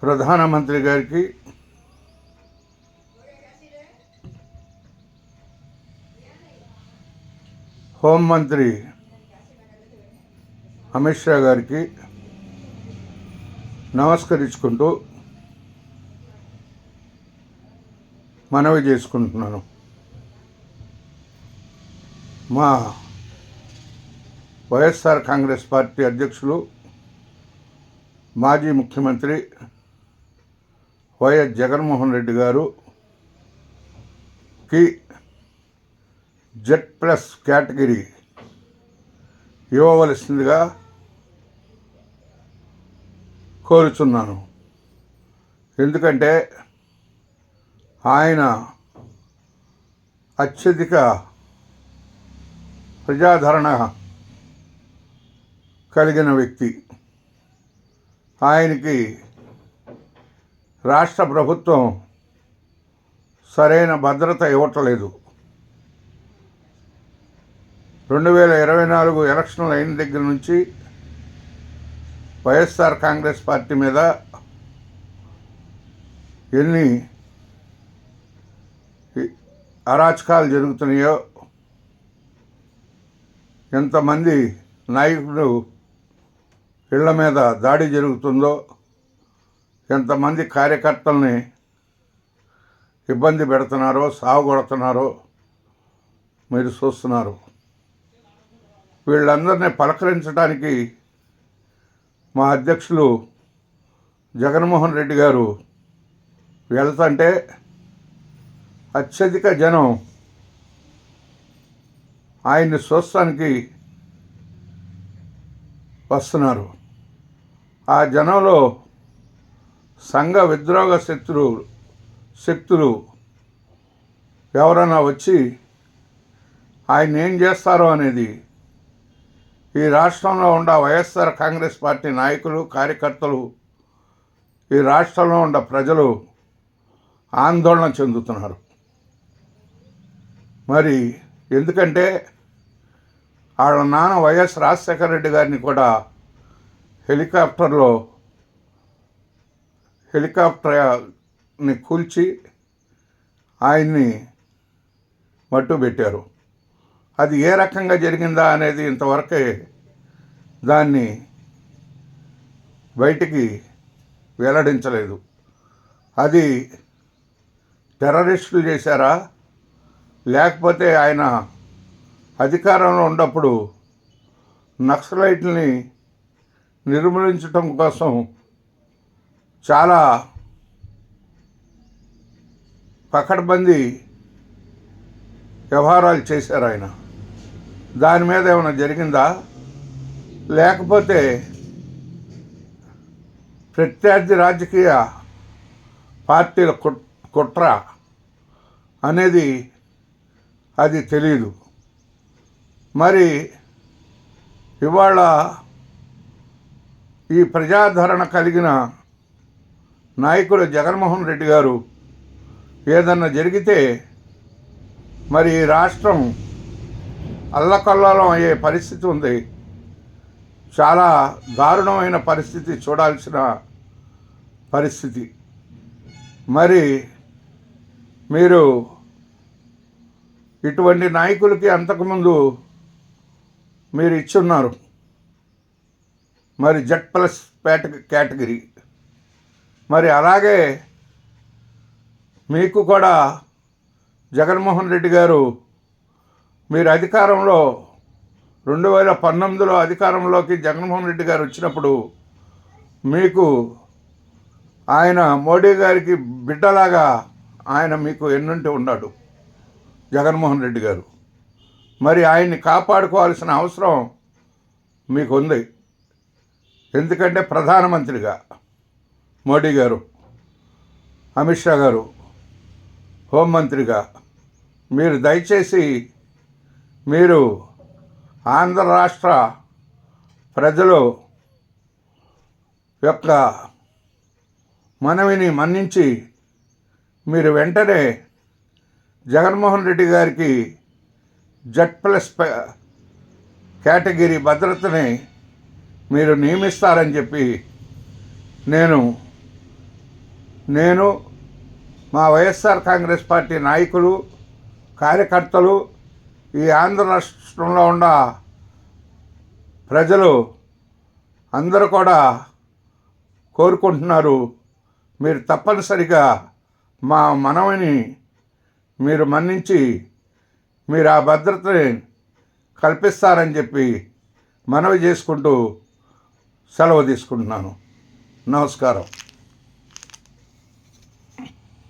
ప్రధానమంత్రి గారికి, హోంమంత్రి అమిత్ షా గారికి నమస్కరించుకుంటూ మనవి చేసుకుంటున్నాను. మా వైఎస్ఆర్ కాంగ్రెస్ పార్టీ అధ్యక్షులు, మాజీ ముఖ్యమంత్రి వైఎస్ జగన్మోహన్ రెడ్డి గారుకి Z+ కేటగిరీ ఇవ్వవలసిందిగా కోరుచున్నాను. ఎందుకంటే ఆయన అత్యధిక ప్రజాదరణ కలిగిన వ్యక్తి. ఆయనకి రాష్ట్ర ప్రభుత్వం సరైన భద్రత ఇవ్వట్లేదు. 2024 ఎలక్షన్లు అయిన దగ్గర నుంచి వైఎస్ఆర్ కాంగ్రెస్ పార్టీ మీద ఎన్ని అరాచకాలు జరుగుతున్నాయో, ఎంతమంది నాయకులు ఇళ్ల మీద దాడి జరుగుతుందో, ఎంతమంది కార్యకర్తల్ని ఇబ్బంది పెడుతున్నారో, సాగుకొడుతున్నారో మీరు చూస్తున్నారు. వీళ్ళందరినీ పలకరించడానికి మా అధ్యక్షులు జగన్మోహన్ రెడ్డి గారు వెళ్తుంటే అత్యధిక జనం ఆయన్ని చూస్తానికి వస్తున్నారు. ఆ జనంలో సంఘ విద్రోహ శక్తులు ఎవరైనా వచ్చి ఆయన ఏం చేస్తారో అనేది ఈ రాష్ట్రంలో ఉన్న వైఎస్ఆర్ కాంగ్రెస్ పార్టీ నాయకులు, కార్యకర్తలు, ఈ రాష్ట్రంలో ఉన్న ప్రజలు ఆందోళన చెందుతున్నారు. మరి ఎందుకంటే వాళ్ళ నాన్న వైఎస్ రాజశేఖర రెడ్డి గారిని కూడా హెలికాప్టర్ని కూల్చి ఆయన్ని మట్టు పెట్టారు. అది ఏ రకంగా జరిగిందా అనేది ఇంతవరకే దాన్ని బయటికి వెల్లడించలేదు. అది టెర్రరిస్టులు చేశారా, లేకపోతే ఆయన అధికారంలో ఉన్నప్పుడు నక్సలైట్లని నిర్మూలించటం కోసం చాలా పకడ్బందీ వ్యవహారాలు చేశారు ఆయన. దాని మీద ఏమైనా జరిగిందా, లేకపోతే ప్రత్యర్థి రాజకీయ పార్టీల కుట్ర అనేది అది తెలియదు. మరి ఇవాళ ఈ ప్రజాదరణ కలిగిన నాయకుడు జగన్మోహన్ రెడ్డి గారు ఏదన్నా జరిగితే మరి ఈ రాష్ట్రం అల్లకల్లోలం అయ్యే పరిస్థితి ఉంది. చాలా దారుణమైన పరిస్థితి చూడాల్సిన పరిస్థితి. మరి మీరు ఇటువంటి నాయకులకి అంతకుముందు మీరు ఇచ్చున్నారు మరి Z+ కేటగిరీ. మరి అలాగే మీకు కూడా జగన్మోహన్ రెడ్డి గారు మీరు అధికారంలో 2019లో అధికారంలోకి జగన్మోహన్ రెడ్డి గారు వచ్చినప్పుడు మీకు ఆయన మోడీ గారికి బిడ్డలాగా ఆయన మీకు ఎన్నుంటి ఉన్నాడు జగన్మోహన్ రెడ్డి గారు. మరి ఆయన్ని కాపాడుకోవాల్సిన అవసరం మీకు ఉంది. ఎందుకంటే ప్రధానమంత్రిగా మోడీ గారు, అమిత్ షా గారు హోంమంత్రిగా మీరు దయచేసి మీరు ఆంధ్ర రాష్ట్ర ప్రజలు యొక్క మనవిని మన్నించి మీరు వెంటనే జగన్మోహన్ రెడ్డి గారికి Z+ కేటగిరీ భద్రతని మీరు నియమిస్తారని చెప్పి నేను నేను మా వైఎస్ఆర్ కాంగ్రెస్ పార్టీ నాయకులు, కార్యకర్తలు, ఈ ఆంధ్ర రాష్ట్రంలో ఉన్న ప్రజలు అందరూ కూడా కోరుకుంటున్నారు. మీరు తప్పనిసరిగా మా మనవిని మీరు మన్నించి మీరు ఆ భద్రతని కల్పిస్తారని చెప్పి మనవి చేసుకుంటూ సెలవు తీసుకుంటున్నాను. నమస్కారం.